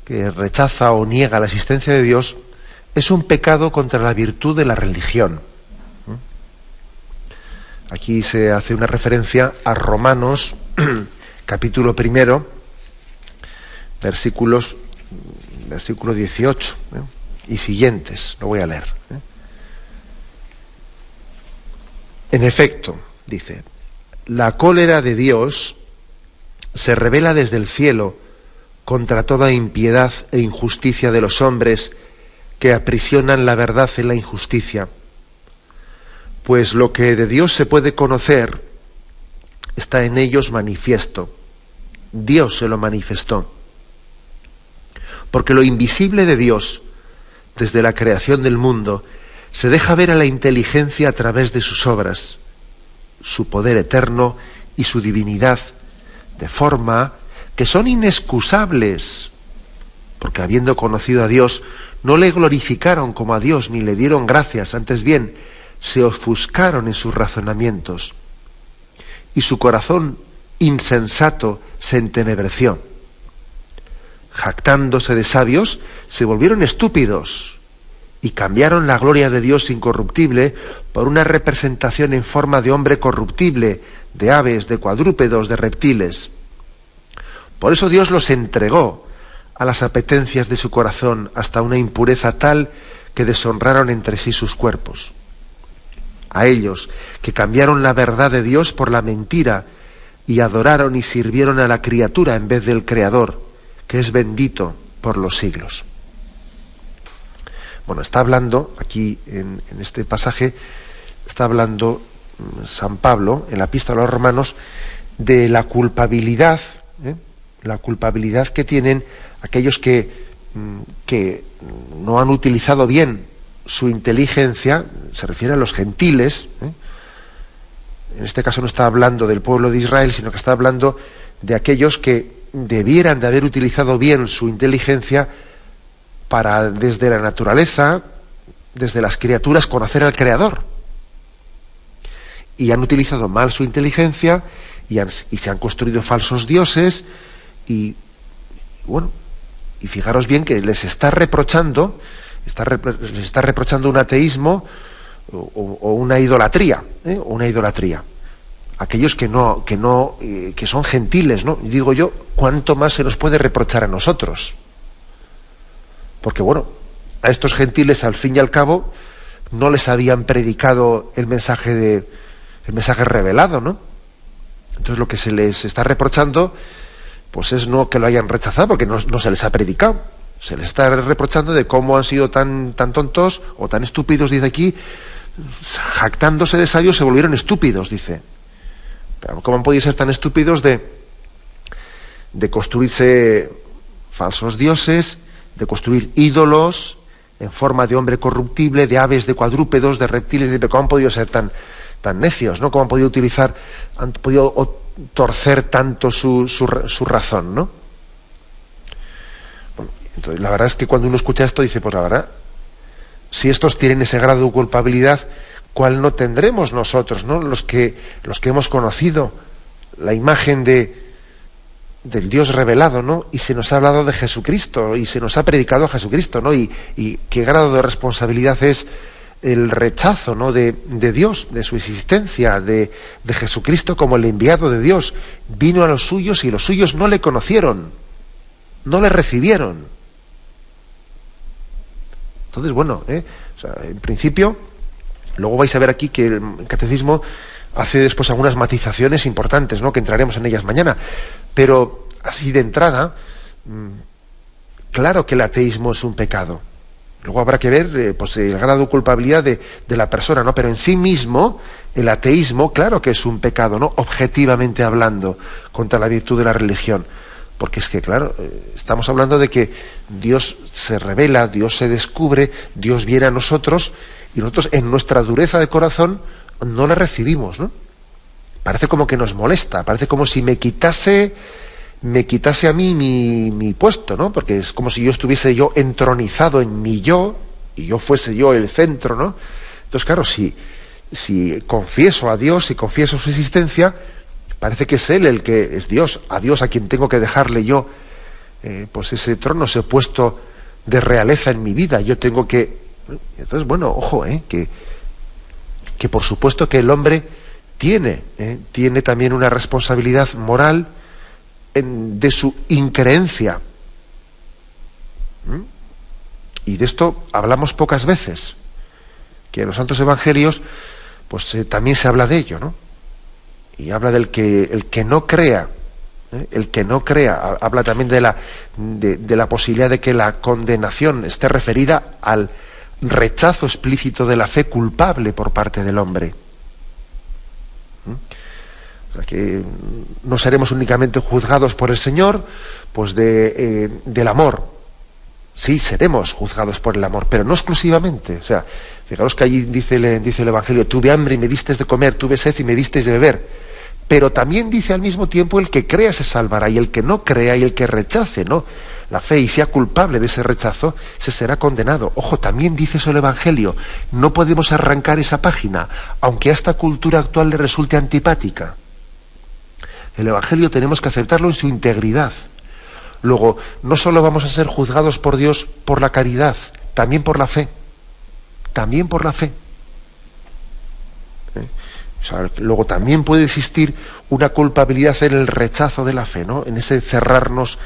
que rechaza o niega la existencia de Dios, es un pecado contra la virtud de la religión. Aquí se hace una referencia a Romanos, capítulo 1, versículo 18 y siguientes. Lo voy a leer. En efecto, dice, la cólera de Dios se revela desde el cielo contra toda impiedad e injusticia de los hombres que aprisionan la verdad en la injusticia. Pues lo que de Dios se puede conocer está en ellos manifiesto. Dios se lo manifestó. Porque lo invisible de Dios, desde la creación del mundo, se deja ver a la inteligencia a través de sus obras, su poder eterno y su divinidad, de forma que son inexcusables, porque habiendo conocido a Dios, no le glorificaron como a Dios ni le dieron gracias, antes bien, se ofuscaron en sus razonamientos, y su corazón insensato se entenebreció. Jactándose de sabios, se volvieron estúpidos, y cambiaron la gloria de Dios incorruptible por una representación en forma de hombre corruptible, de aves, de cuadrúpedos, de reptiles. Por eso Dios los entregó a las apetencias de su corazón hasta una impureza tal que deshonraron entre sí sus cuerpos. A ellos, que cambiaron la verdad de Dios por la mentira y adoraron y sirvieron a la criatura en vez del Creador, que es bendito por los siglos. Bueno, está hablando aquí en este pasaje, está hablando San Pablo en la Epístola a los Romanos de la culpabilidad que tienen aquellos que no han utilizado bien su inteligencia, se refiere a los gentiles, en este caso no está hablando del pueblo de Israel, sino que está hablando de aquellos que debieran de haber utilizado bien su inteligencia para desde la naturaleza, desde las criaturas, conocer al Creador. Y han utilizado mal su inteligencia y se han construido falsos dioses y bueno, y fijaros bien que les está reprochando un ateísmo o una idolatría, una idolatría. Aquellos que son gentiles, ¿no? Y digo yo, ¿cuánto más se nos puede reprochar a nosotros? Porque bueno, a estos gentiles al fin y al cabo no les habían predicado el mensaje revelado, ¿no? Entonces lo que se les está reprochando pues es no que lo hayan rechazado, porque no se les ha predicado. Se les está reprochando de cómo han sido tan tontos o tan estúpidos, dice aquí, jactándose de sabios se volvieron estúpidos, dice. Pero ¿cómo han podido ser tan estúpidos de construirse falsos dioses, de construir ídolos en forma de hombre corruptible, de aves, de cuadrúpedos, de reptiles? ¿Cómo han podido ser tan necios, ¿no? ¿Cómo han podido torcer tanto su razón, ¿no? Bueno, entonces la verdad es que cuando uno escucha esto dice, pues la verdad, si estos tienen ese grado de culpabilidad, ¿cuál no tendremos nosotros, ¿no? Los que hemos conocido la imagen del Dios revelado, ¿no? Y se nos ha hablado de Jesucristo y se nos ha predicado a Jesucristo, ¿no? Y qué grado de responsabilidad es el rechazo, ¿no?, de Dios, de su existencia, de Jesucristo como el enviado de Dios. Vino a los suyos y los suyos no le conocieron, no le recibieron. Entonces, bueno, o sea, en principio, luego vais a ver aquí que el catecismo hace después algunas matizaciones importantes, ¿no?, que entraremos en ellas mañana. Pero así de entrada, claro que el ateísmo es un pecado. Luego habrá que ver pues el grado de culpabilidad de la persona, ¿no? Pero en sí mismo, el ateísmo, claro que es un pecado, ¿no?, objetivamente hablando, contra la virtud de la religión. Porque es que, claro, estamos hablando de que Dios se revela, Dios se descubre, Dios viene a nosotros, y nosotros en nuestra dureza de corazón no la recibimos, ¿no? Parece como que nos molesta, parece como si me quitase a mí mi puesto, ¿no? Porque es como si yo estuviese entronizado en mi yo, y yo fuese yo el centro, ¿no? Entonces, claro, si confieso a Dios, si confieso su existencia, parece que es Él el que es Dios, a Dios a quien tengo que dejarle yo pues ese trono, ese puesto de realeza en mi vida. Yo tengo que... Entonces, bueno, ojo, que por supuesto que el hombre tiene también una responsabilidad moral de su increencia. Y de esto hablamos pocas veces, que en los santos evangelios pues también se habla de ello, ¿no? Y habla del que el que no crea, el que no crea, habla también de la posibilidad de que la condenación esté referida al rechazo explícito de la fe culpable por parte del hombre. O sea, que no seremos únicamente juzgados por el Señor, pues del amor. Sí, seremos juzgados por el amor, pero no exclusivamente. O sea, fijaros que allí dice el Evangelio: tuve hambre y me disteis de comer, tuve sed y me disteis de beber. Pero también dice al mismo tiempo: el que crea se salvará, y el que no crea y el que rechace, ¿no?, la fe y sea culpable de ese rechazo, se será condenado. Ojo, también dice eso el Evangelio. No podemos arrancar esa página, aunque a esta cultura actual le resulte antipática. El Evangelio tenemos que aceptarlo en su integridad. Luego, no solo vamos a ser juzgados por Dios por la caridad, también por la fe. También por la fe. O sea, luego también puede existir una culpabilidad en el rechazo de la fe, ¿no?, en ese cerrarnos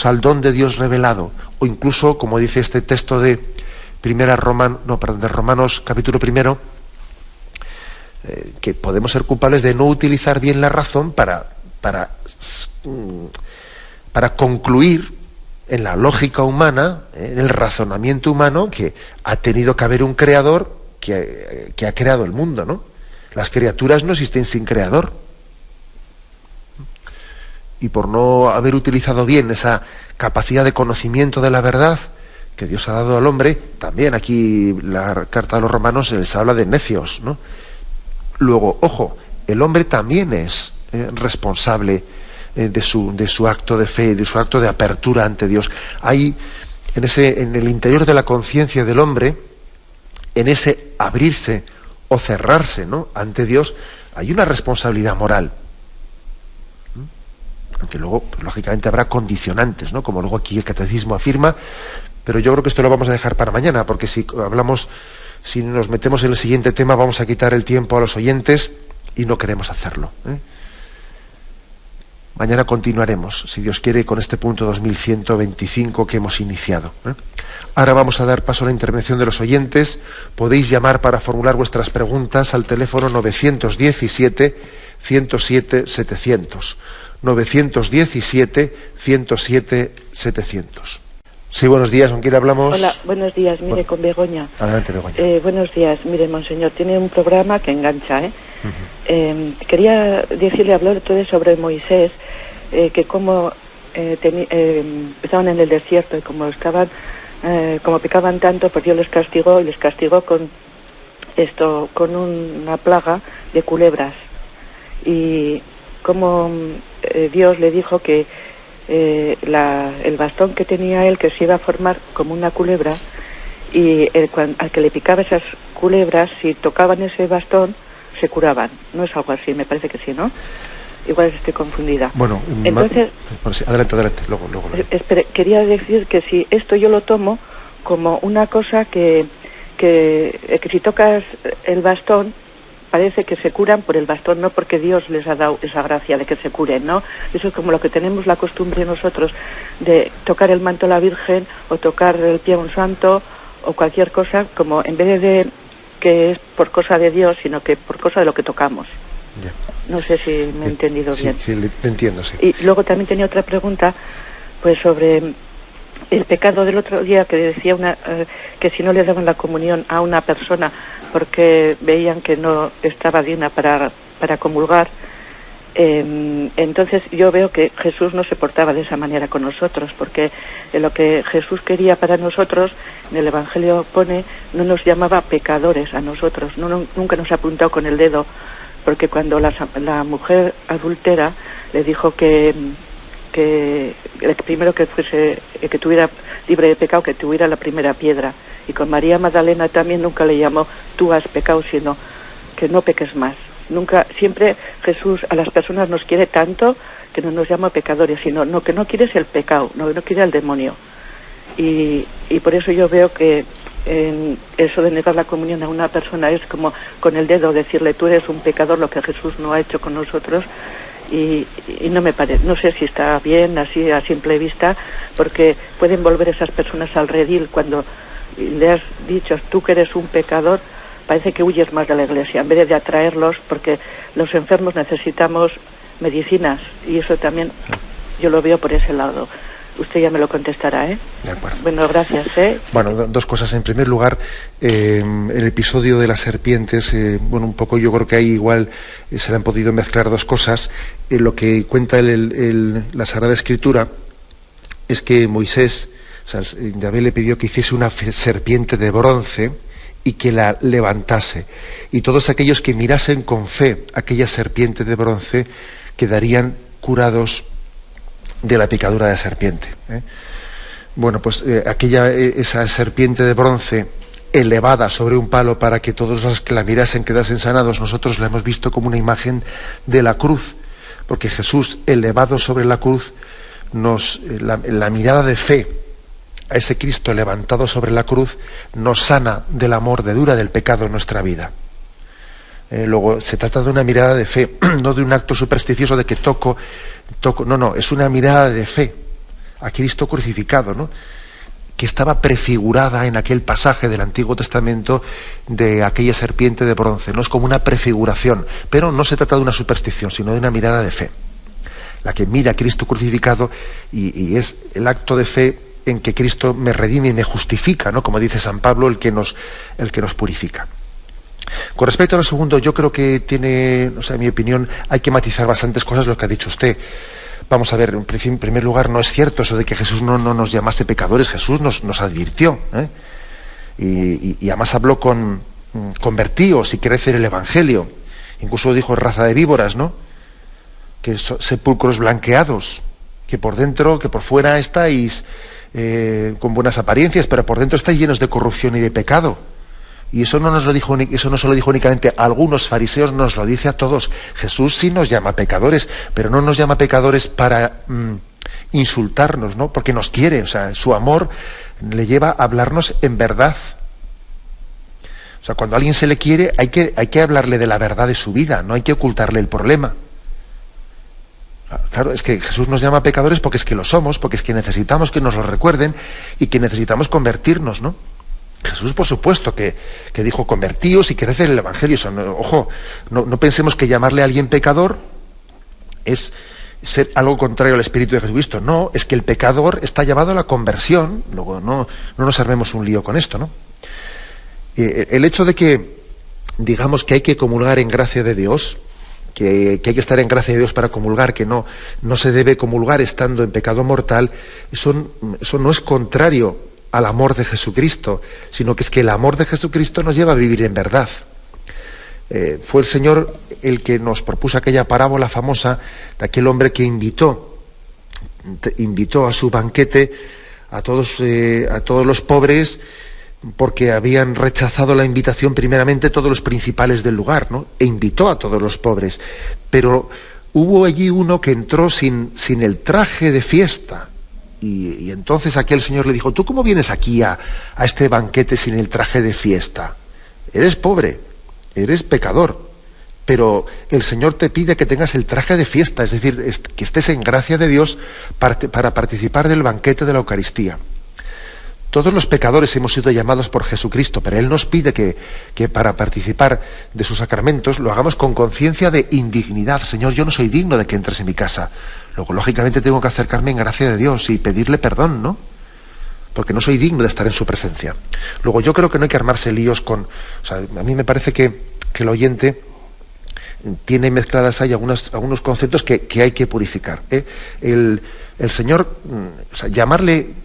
al don de Dios revelado, o incluso, como dice este texto de Romanos capítulo 1, que podemos ser culpables de no utilizar bien la razón para concluir en la lógica humana, en el razonamiento humano, que ha tenido que haber un creador que ha creado el mundo, ¿no? Las criaturas no existen sin creador. Y por no haber utilizado bien esa capacidad de conocimiento de la verdad que Dios ha dado al hombre, también aquí la carta de los Romanos les habla de necios, ¿no? Luego, ojo, el hombre también es responsable de su acto de fe, de su acto de apertura ante Dios. Hay en el interior de la conciencia del hombre, en ese abrirse o cerrarse, ¿no?, ante Dios, hay una responsabilidad moral. Aunque luego, pues, lógicamente, habrá condicionantes, ¿no?, como luego aquí el catecismo afirma, pero yo creo que esto lo vamos a dejar para mañana, porque si nos metemos en el siguiente tema, vamos a quitar el tiempo a los oyentes y no queremos hacerlo. Mañana continuaremos, si Dios quiere, con este punto 2125 que hemos iniciado. Ahora vamos a dar paso a la intervención de los oyentes. Podéis llamar para formular vuestras preguntas al teléfono 917-107-700. 917-107-700. Sí, buenos días, ¿con quién hablamos? Hola, buenos días, mire, con Begoña. Adelante, Begoña. Buenos días, mire, monseñor, tiene un programa que engancha, quería decirle, hablar entonces sobre Moisés, que como estaban en el desierto y como pecaban tanto, pues Dios les castigó con una plaga de culebras. Y como Dios le dijo que el bastón que tenía él, que se iba a formar como una culebra, y al que le picaba esas culebras, si tocaban ese bastón, se curaban. ¿No es algo así? Me parece que sí, ¿no? Igual estoy confundida. Bueno, entonces... sí, adelante. Luego. Quería decir que si esto yo lo tomo como una cosa que si tocas el bastón, parece que se curan por el bastón, no porque Dios les ha dado esa gracia de que se curen, ¿no? Eso es como lo que tenemos la costumbre nosotros de tocar el manto a la Virgen, o tocar el pie a un santo, o cualquier cosa, como en vez de que es por cosa de Dios, sino que por cosa de lo que tocamos. Ya. No sé si me he entendido bien. Sí, le entiendo, sí. Y luego también tenía otra pregunta, pues sobre el pecado del otro día, que decía que si no le daban la comunión a una persona porque veían que no estaba digna para comulgar, entonces yo veo que Jesús no se portaba de esa manera con nosotros, porque lo que Jesús quería para nosotros, en el Evangelio pone, no nos llamaba pecadores a nosotros, nunca nos ha apuntado con el dedo, porque cuando la mujer adúltera le dijo que primero que tuviera libre de pecado, que tuviera la primera piedra, y con María Magdalena también nunca le llamó tú has pecado, sino que no peques más. Nunca, siempre Jesús a las personas nos quiere tanto que no nos llama pecadores, sino que no quiere es el pecado, no quiere el demonio. Y por eso yo veo que eso de negar la comunión a una persona es como con el dedo decirle tú eres un pecador, lo que Jesús no ha hecho con nosotros. Y no me parece, no sé si está bien así a simple vista, porque pueden volver esas personas al redil cuando le has dicho tú que eres un pecador. Parece que huyes más de la iglesia en vez de atraerlos, porque los enfermos necesitamos medicinas, y eso también yo lo veo por ese lado. Usted ya me lo contestará, ¿eh? De acuerdo. Bueno, gracias, ¿eh? Bueno, dos cosas. En primer lugar, el episodio de las serpientes, un poco yo creo que ahí igual se le han podido mezclar dos cosas. Lo que cuenta la Sagrada Escritura es que Moisés, Yahvé le pidió que hiciese una serpiente de bronce y que la levantase. Y todos aquellos que mirasen con fe aquella serpiente de bronce quedarían curados de la picadura de la serpiente. Bueno, pues esa serpiente de bronce elevada sobre un palo para que todos los que la mirasen quedasen sanados, nosotros la hemos visto como una imagen de la cruz, porque Jesús elevado sobre la cruz la mirada de fe a ese Cristo levantado sobre la cruz nos sana de la mordedura del pecado en nuestra vida. Luego se trata de una mirada de fe, no de un acto supersticioso de que toco, no, es una mirada de fe a Cristo crucificado, ¿no? Que estaba prefigurada en aquel pasaje del Antiguo Testamento de aquella serpiente de bronce, no es como una prefiguración, pero no se trata de una superstición, sino de una mirada de fe, la que mira a Cristo crucificado y es el acto de fe en que Cristo me redime y me justifica, ¿no? Como dice San Pablo, el que nos purifica. Con respecto a lo segundo, yo creo que en mi opinión, hay que matizar bastantes cosas lo que ha dicho usted. Vamos a ver, en primer lugar, no es cierto eso de que Jesús no nos llamase pecadores. Jesús nos advirtió, y además habló con convertíos y crecer el Evangelio. Incluso dijo raza de víboras, ¿no? Que sepulcros blanqueados, que por dentro, que por fuera estáis con buenas apariencias, pero por dentro estáis llenos de corrupción y de pecado. Y eso no se lo dijo únicamente a algunos fariseos, nos lo dice a todos. Jesús sí nos llama pecadores, pero no nos llama pecadores para insultarnos, ¿no? Porque nos quiere, o sea, su amor le lleva a hablarnos en verdad. O sea, cuando a alguien se le quiere, hay que hablarle de la verdad de su vida, no hay que ocultarle el problema. Claro, es que Jesús nos llama pecadores porque es que lo somos, porque es que necesitamos que nos lo recuerden y que necesitamos convertirnos, ¿no? Jesús, por supuesto, que dijo convertíos y crecer el Evangelio. Ojo, no pensemos que llamarle a alguien pecador es ser algo contrario al Espíritu de Jesucristo. No, es que el pecador está llamado a la conversión. Luego no nos armemos un lío con esto, ¿no? El hecho de que digamos que hay que comulgar en gracia de Dios, que hay que estar en gracia de Dios para comulgar, que no se debe comulgar estando en pecado mortal, eso no es contrario al amor de Jesucristo, sino que es que el amor de Jesucristo nos lleva a vivir en verdad. Fue el Señor el que nos propuso aquella parábola famosa de aquel hombre que invitó a su banquete a todos los pobres, porque habían rechazado la invitación primeramente todos los principales del lugar, ¿no? E invitó a todos los pobres. Pero hubo allí uno que entró sin el traje de fiesta. Y entonces aquel señor le dijo, ¿tú cómo vienes aquí a este banquete sin el traje de fiesta? Eres pobre, eres pecador, pero el Señor te pide que tengas el traje de fiesta, es decir, que estés en gracia de Dios para participar del banquete de la Eucaristía. Todos los pecadores hemos sido llamados por Jesucristo, pero Él nos pide que para participar de sus sacramentos lo hagamos con conciencia de indignidad. Señor, yo no soy digno de que entres en mi casa. Luego, lógicamente, tengo que acercarme en gracia de Dios y pedirle perdón, ¿no? Porque no soy digno de estar en su presencia. Luego, yo creo que no hay que armarse líos con... O sea, a mí me parece que el oyente tiene mezcladas ahí algunos conceptos que hay que purificar. El Señor, o sea, llamarle...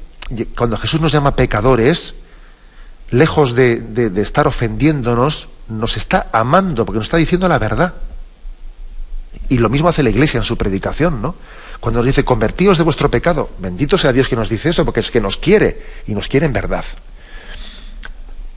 Cuando Jesús nos llama pecadores, lejos de estar ofendiéndonos, nos está amando, porque nos está diciendo la verdad. Y lo mismo hace la Iglesia en su predicación, ¿no? Cuando nos dice, convertíos de vuestro pecado, bendito sea Dios que nos dice eso, porque es que nos quiere, y nos quiere en verdad.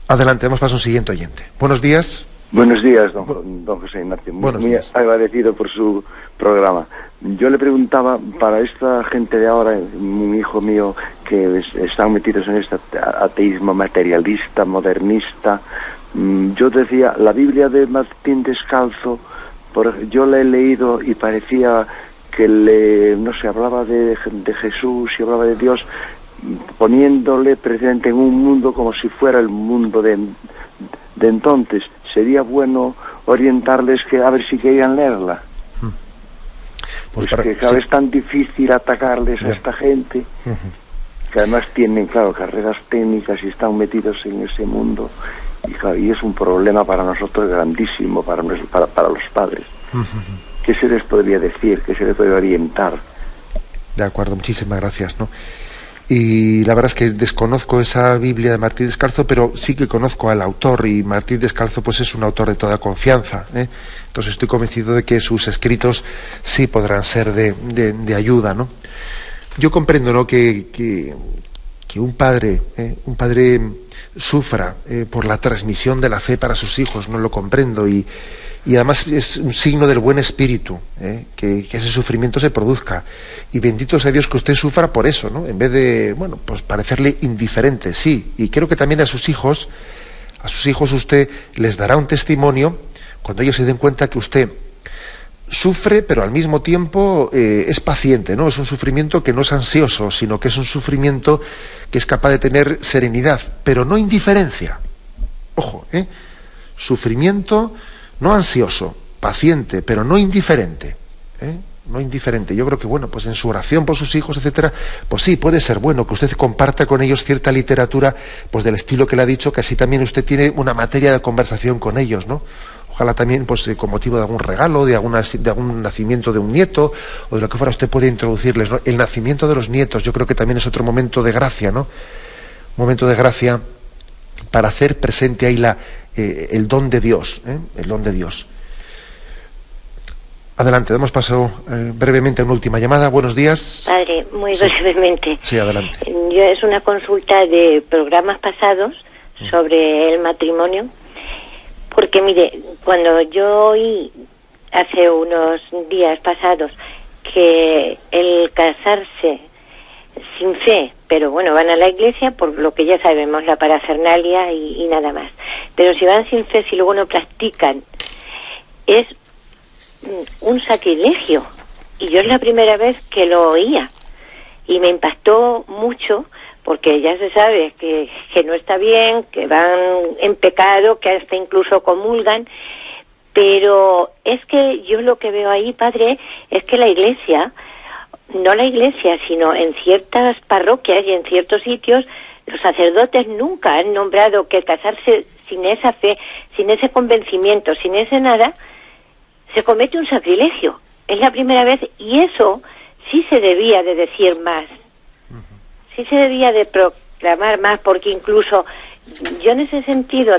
Adelante, vamos a un siguiente oyente. Buenos días. Buenos días, don José Ignacio. Muy agradecido por su programa. Yo le preguntaba, para esta gente de ahora, un hijo mío, que están metidos en este ateísmo materialista, modernista, yo decía, la Biblia de Martín Descalzo, yo la he leído y parecía que hablaba de Jesús y hablaba de Dios, poniéndole presente en un mundo como si fuera el mundo de entonces. Sería bueno orientarles a ver si querían leerla. Pues que cada vez es tan difícil atacarles a esta gente, que además tienen, claro, carreras técnicas y están metidos en ese mundo, y es un problema para nosotros grandísimo, para los padres. ¿Qué se les podría decir? ¿Qué se les podría orientar? De acuerdo, muchísimas gracias, ¿no? Y la verdad es que desconozco esa Biblia de Martín Descalzo, pero sí que conozco al autor, y Martín Descalzo pues es un autor de toda confianza, ¿eh? Entonces estoy convencido de que sus escritos sí podrán ser de ayuda, ¿no? Yo comprendo, ¿no?, que un padre sufra por la transmisión de la fe para sus hijos, no lo comprendo, y además es un signo del buen espíritu, que ese sufrimiento se produzca, y bendito sea Dios que usted sufra por eso, ¿no? En vez de, pues parecerle indiferente, sí, y creo que también a sus hijos usted les dará un testimonio cuando ellos se den cuenta que usted sufre, pero al mismo tiempo es paciente, ¿no? Es un sufrimiento que no es ansioso, sino que es un sufrimiento que es capaz de tener serenidad, pero no indiferencia. Ojo, sufrimiento no ansioso, paciente, pero no indiferente, no indiferente. Yo creo que, bueno, pues en su oración por sus hijos, etcétera, pues sí, puede ser bueno que usted comparta con ellos cierta literatura, pues del estilo que le ha dicho, que así también usted tiene una materia de conversación con ellos, ¿no? Ojalá también, pues con motivo de algún regalo, de algún nacimiento de un nieto, o de lo que fuera, usted puede introducirles, ¿no? El nacimiento de los nietos, yo creo que también es otro momento de gracia, ¿no? Un momento de gracia para hacer presente ahí el don de Dios, el don de Dios. Adelante, damos paso brevemente a una última llamada. Buenos días. Padre, muy brevemente. Sí, adelante. Es una consulta de programas pasados sobre el matrimonio, porque mire, cuando yo oí hace unos días pasados que el casarse sin fe, pero bueno, van a la iglesia por lo que ya sabemos, la parafernalia y nada más, pero si van sin fe, si luego no practican, es un sacrilegio, y yo es la primera vez que lo oía y me impactó mucho, porque ya se sabe que no está bien, que van en pecado, que hasta incluso comulgan, pero es que yo lo que veo ahí, padre, es que la iglesia, no la iglesia, sino en ciertas parroquias y en ciertos sitios, los sacerdotes nunca han nombrado que casarse sin esa fe, sin ese convencimiento, sin ese nada, se comete un sacrilegio. Es la primera vez, y eso sí se debía de decir más. Sí se debía de proclamar más, porque incluso yo en ese sentido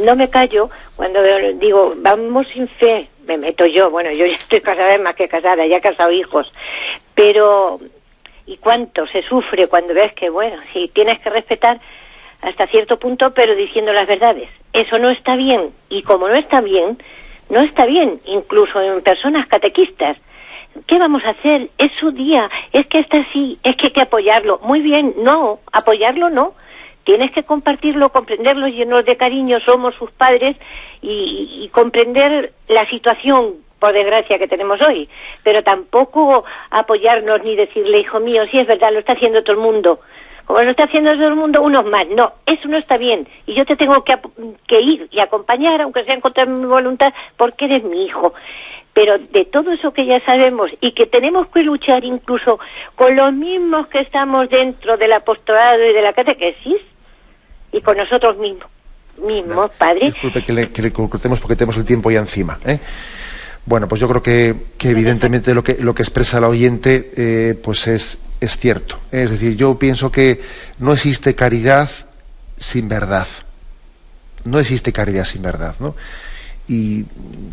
no me callo cuando digo, vamos sin fe, me meto yo, bueno, yo ya estoy casada, más que casada, ya he casado hijos, pero ¿y cuánto se sufre cuando ves que, bueno, si tienes que respetar hasta cierto punto, pero diciendo las verdades? Eso no está bien, y como no está bien, incluso en personas catequistas. ¿Qué vamos a hacer? Es su día, es que está así, es que hay que apoyarlo. Muy bien, no, apoyarlo no. Tienes que compartirlo, comprenderlo, llenos de cariño, somos sus padres, y comprender la situación, por desgracia, que tenemos hoy. Pero tampoco apoyarnos ni decirle, hijo mío, sí es verdad, lo está haciendo todo el mundo. como lo está haciendo todo el mundo, unos más. No, eso no está bien. Y yo te tengo que ir y acompañar, aunque sea en contra de mi voluntad, porque eres mi hijo. Pero de todo eso que ya sabemos y que tenemos que luchar incluso con los mismos que estamos dentro del apostolado y de la catequesis y con nosotros mismos, padre. Disculpe que le cortemos porque tenemos el tiempo ya encima, ¿eh? Bueno, pues yo creo que evidentemente lo que expresa la oyente pues es cierto. Es decir, yo pienso que no existe caridad sin verdad. No existe caridad sin verdad, ¿no? Y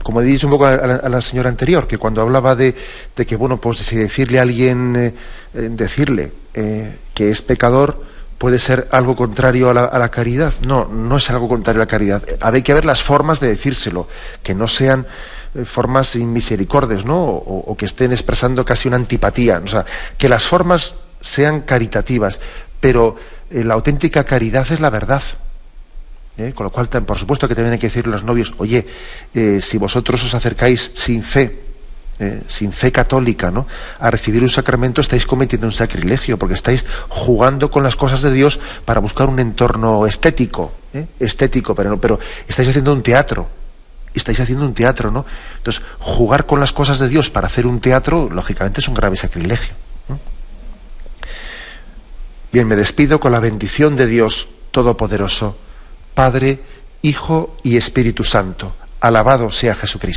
como he dicho un poco a la señora anterior, que cuando hablaba de que, bueno, pues si decirle a alguien, que es pecador, puede ser algo contrario a la caridad. No es algo contrario a la caridad. Hay que ver las formas de decírselo, que no sean formas inmisericordes, ¿no? O que estén expresando casi una antipatía. O sea, que las formas sean caritativas, pero la auténtica caridad es la verdad. Con lo cual, por supuesto que también hay que decirle a los novios, oye, si vosotros os acercáis sin fe católica, ¿no?, a recibir un sacramento, estáis cometiendo un sacrilegio, porque estáis jugando con las cosas de Dios para buscar un entorno estético, pero estáis haciendo un teatro. ¿No? Entonces, jugar con las cosas de Dios para hacer un teatro, lógicamente, es un grave sacrilegio, ¿no? Bien, me despido con la bendición de Dios Todopoderoso, Padre, Hijo y Espíritu Santo. Alabado sea Jesucristo.